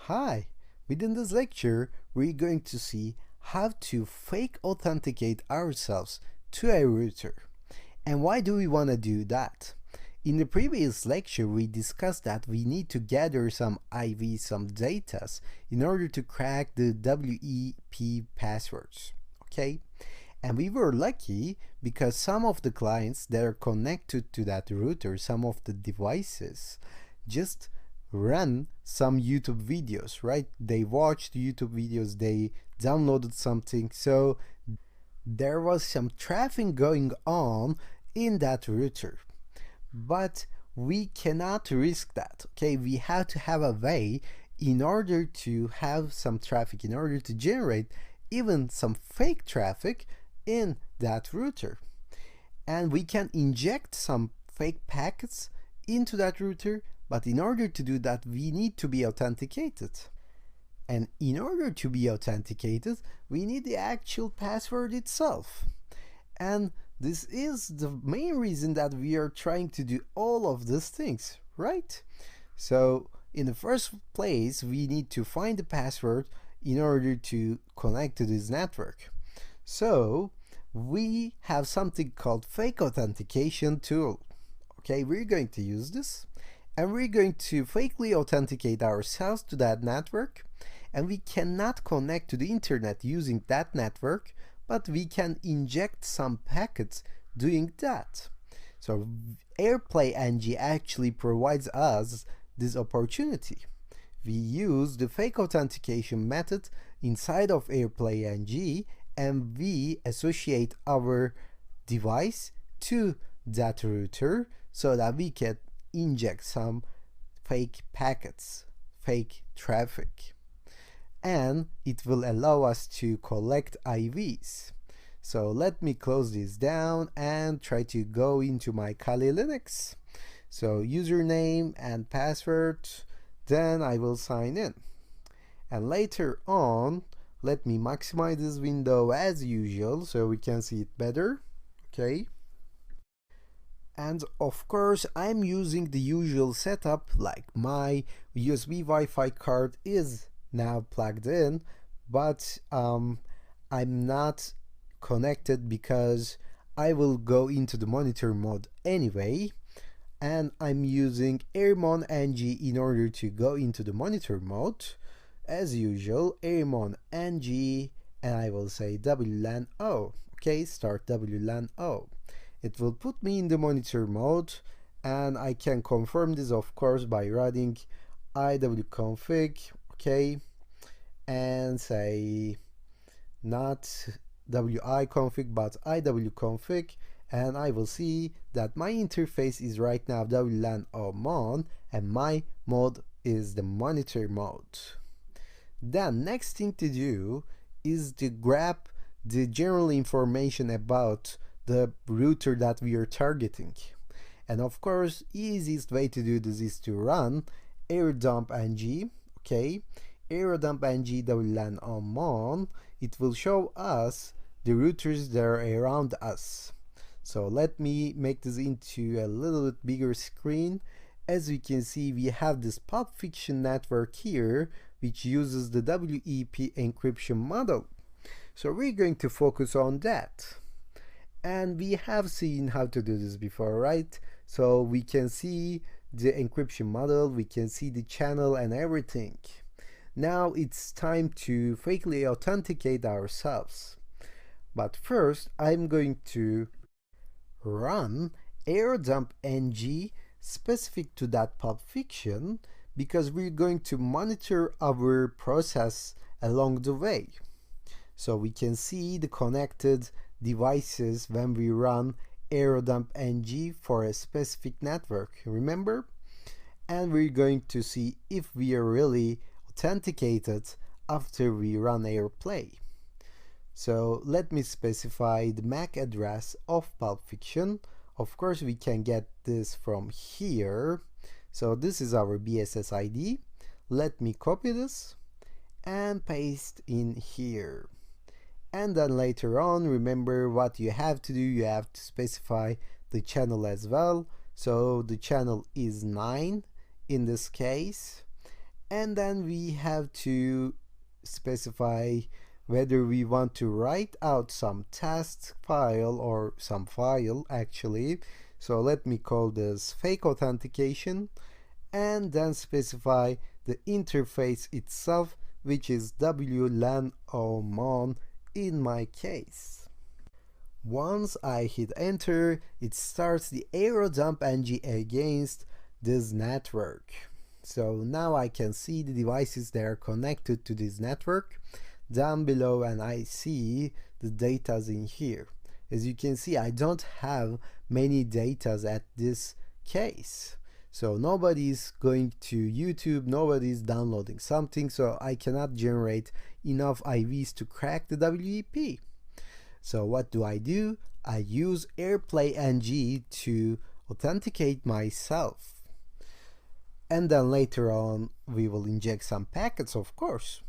Hi! Within this lecture, we're going to see how to fake authenticate ourselves to a router. And why do we want to do that? In the previous lecture, we discussed that we need to gather some IV, some datas, in order to crack the WEP passwords. Okay? And we were lucky because some of the clients that are connected to that router, some of the devices, just run some YouTube videos, right? They watched YouTube videos, they downloaded something, so there was some traffic going on in that router. But we cannot risk that, okay? We have to have a way in order to have some traffic, in order to generate even some fake traffic in that router. And we can inject some fake packets into that router, but in order to do that, we need to be authenticated. And in order to be authenticated, we need the actual password itself. And this is the main reason that we are trying to do all of these things, right? So in the first place, we need to find the password in order to connect to this network. So we have something called Fake Authentication tool. Okay, we're going to use this and we're going to fakely authenticate ourselves to that network, and we cannot connect to the internet using that network, but we can inject some packets doing that. So AirPlay NG actually provides us this opportunity. We use the fake authentication method inside of AirPlay NG, and we associate our device to that router so that we can inject some fake packets, fake traffic. And it will allow us to collect IVs. So let me close this down and try to go into my Kali Linux. So username and password, then I will sign in. And later on, let me maximize this window as usual so we can see it better. Okay. And of course, I'm using the usual setup, like my USB Wi-Fi card is now plugged in, but I'm not connected because I will go into the monitor mode anyway, and I'm using Airmon NG in order to go into the monitor mode. As usual, Airmon NG, and I will say WLAN O. Okay, start WLAN O. It will put me in the monitor mode, and I can confirm this of course by running iwconfig, okay, and say not wiconfig but iwconfig, and I will see that my interface is right now WLAN on, and my mode is the monitor mode. Then next thing to do is to grab the general information about the router that we are targeting. And of course, easiest way to do this is to run airdump ng, okay, airdump ng WLAN on. It will show us the routers that are around us. So let me make this into a little bit bigger screen. As we can see, we have this Pulp Fiction network here, which uses the WEP encryption model. So we're going to focus on that. And we have seen how to do this before, right? So we can see the encryption model, we can see the channel and everything. Now it's time to fakely authenticate ourselves. But first, I'm going to run airdump ng specific to that Pulp Fiction, because we're going to monitor our process along the way. So we can see the connected devices when we run airdump ng for a specific network, remember? And we're going to see if we are really authenticated after we run AirPlay. So let me specify the MAC address of Pulp Fiction. Of course, we can get this from here. So this is our BSS ID. Let me copy this and paste in here. And then later on, remember what you have to do. You have to specify the channel as well. So the channel is 9 in this case. And then we have to specify whether we want to write out some test file or some file actually. So let me call this fake authentication, and then specify the interface itself, which is WLAN or MON in my case. Once I hit enter, it starts the arrow dump ng against this network. So now I can see the devices that are connected to this network down below, and I see the datas in here. As you can see, I don't have many datas at this case. So nobody's going to YouTube, nobody's downloading something, so I cannot generate enough IVs to crack the WEP. So what do? I use AirPlay NG to authenticate myself. And then later on, we will inject some packets, of course.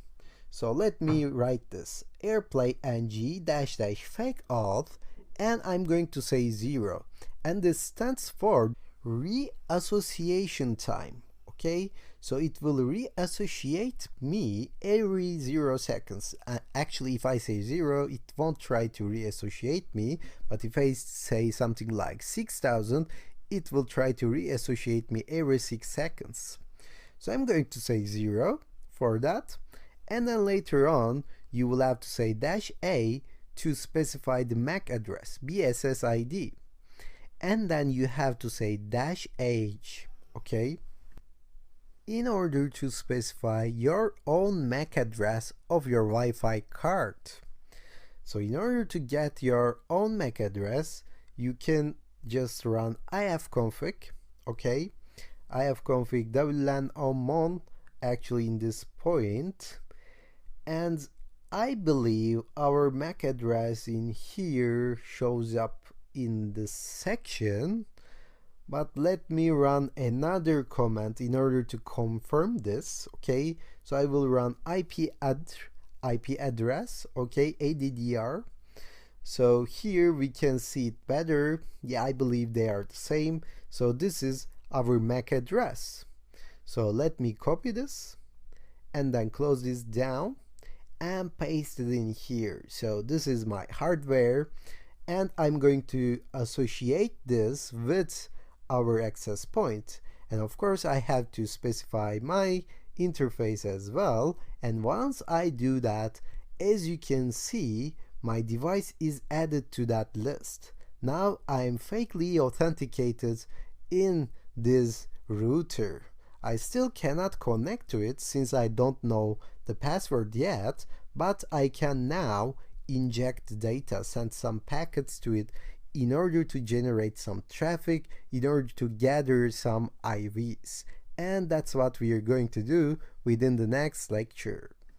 So let me write this, AirPlay NG -- fake auth, and I'm going to say 0. And this stands for reassociation time. Okay, so it will reassociate me every 0 seconds. Actually, if I say 0, it won't try to reassociate me, but if I say something like 6000, it will try to reassociate me every 6 seconds. So I'm going to say 0 for that, and then later on you will have to say -a to specify the MAC address, BSSID, and then you have to say -h, okay, in order to specify your own MAC address of your Wi-Fi card. So in order to get your own MAC address, you can just run ifconfig, okay, ifconfig WLAN on MON actually in this point, and I believe our MAC address in here shows up in this section, but let me run another command in order to confirm this, okay. So I will run IP address, okay, ADDR. So here we can see it better. Yeah, I believe they are the same. So this is our MAC address. So let me copy this and then close this down and paste it in here. So this is my hardware, and I'm going to associate this with our access point, and of course I have to specify my interface as well. And once I do that, as you can see, my device is added to that list. Now I'm fakely authenticated in this router. I still cannot connect to it since I don't know the password yet, but I can now inject data, send some packets to it in order to generate some traffic, in order to gather some IVs. And that's what we are going to do within the next lecture.